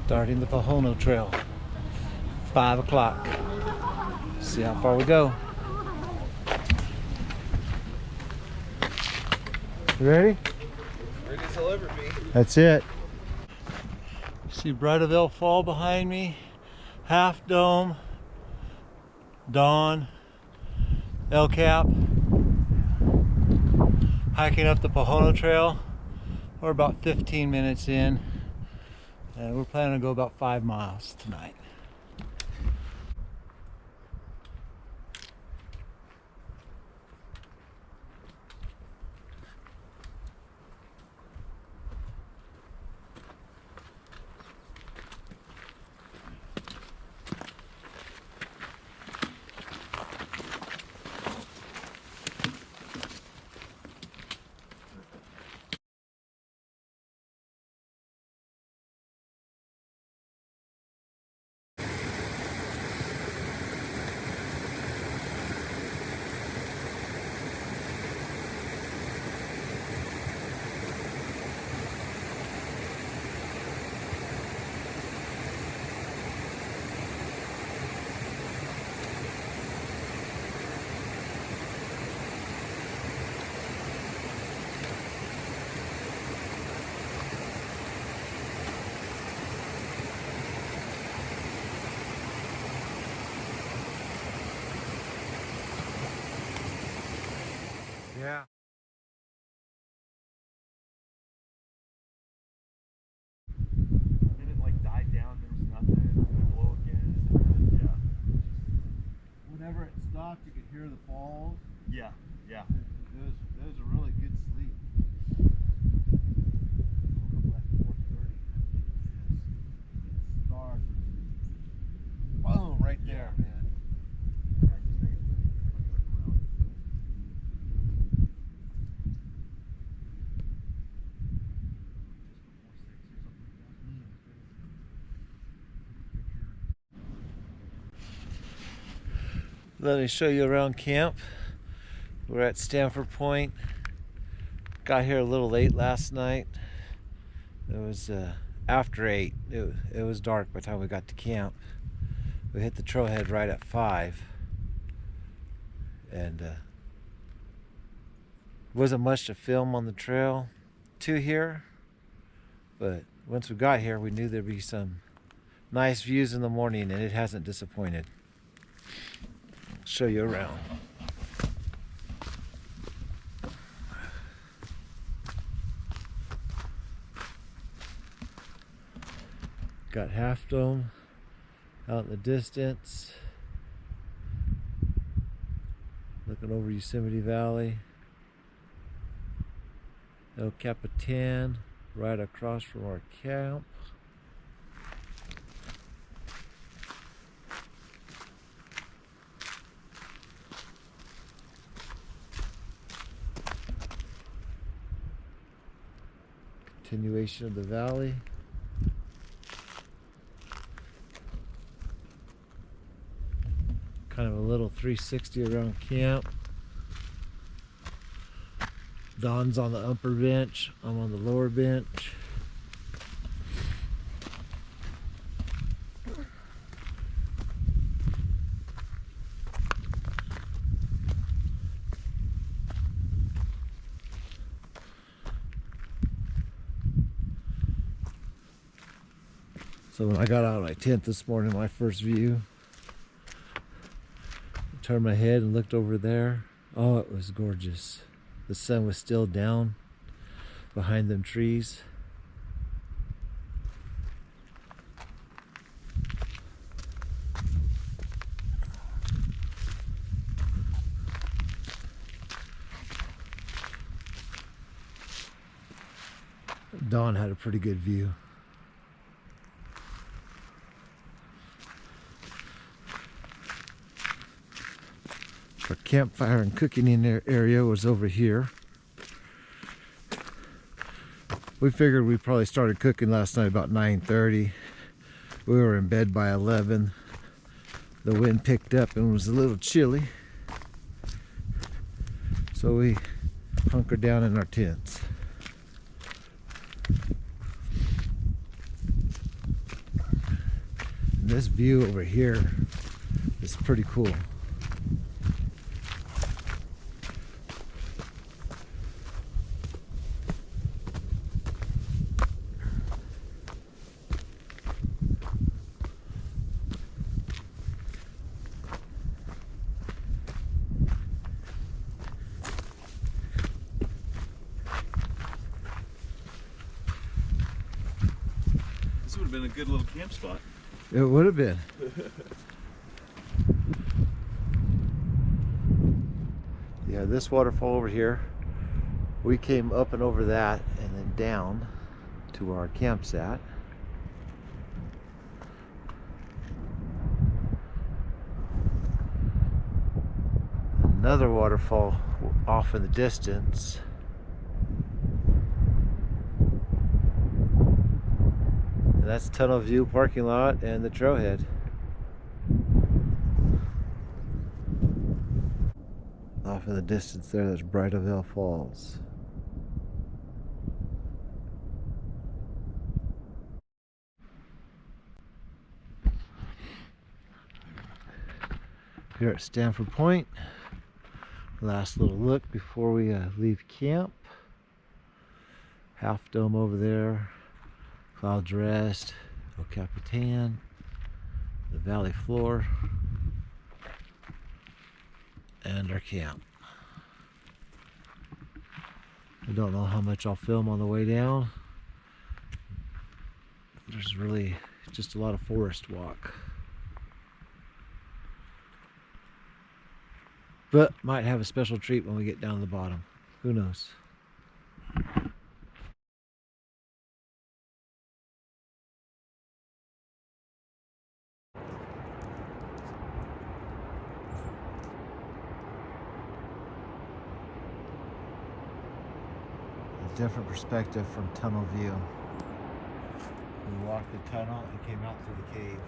Starting the Pohono Trail, 5 o'clock. See how far we go. You ready? Ready as I'll ever be. That's it. See Bridalveil Fall behind me, Half Dome, Dawn, El Cap. Hiking up the Pohono Trail. We're about 15 minutes in, and we're planning to go about 5 miles tonight. Yeah. Then it like died down, there was nothing, it would blow again. Yeah. Whenever it stopped, you could hear the falls. Yeah, yeah. It was a really good sleep. Woke up at 4:30. Stars. Boom, right there, man. Let me show you around camp. We're at Stanford Point. Got here a little late last night. It was after 8. It was dark by the time we got to camp. We hit the trailhead right at 5. And wasn't much to film on the trail to here. But once we got here, we knew there'd be some nice views in the morning, and it hasn't disappointed. Show you around. Got Half Dome out in the distance, looking over Yosemite Valley. El Capitan right across from our camp. Continuation of the valley. Kind of a little 360 around camp. Don's on the upper bench, I'm on the lower bench. So when I got out of my tent this morning, my first view, I turned my head and looked over there. Oh, it was gorgeous. The sun was still down behind them trees. Dawn had a pretty good view. Our campfire and cooking in their area was over here. We figured we probably started cooking last night about 9:30. We were in bed by 11. The wind picked up and was a little chilly. So we hunkered down in our tents. this view over here is pretty cool. This would have been a good little camp spot. It would have been. Yeah, this waterfall over here, we came up and over that and then down to where our camp's at. Another waterfall off in the distance. And that's Tunnel View parking lot and the trailhead. Off in the distance there, that's Bridalveil Falls. Here at Stanford Point. Last little look before we leave camp. Half Dome over there. Clouds Rest. El Capitan. The valley floor. And our camp. I don't know how much I'll film on the way down. There's really just a lot of forest walk. But might have a special treat when we get down to the bottom. Who knows? A different perspective from tunnel view. We walked the tunnel and came out through the cave.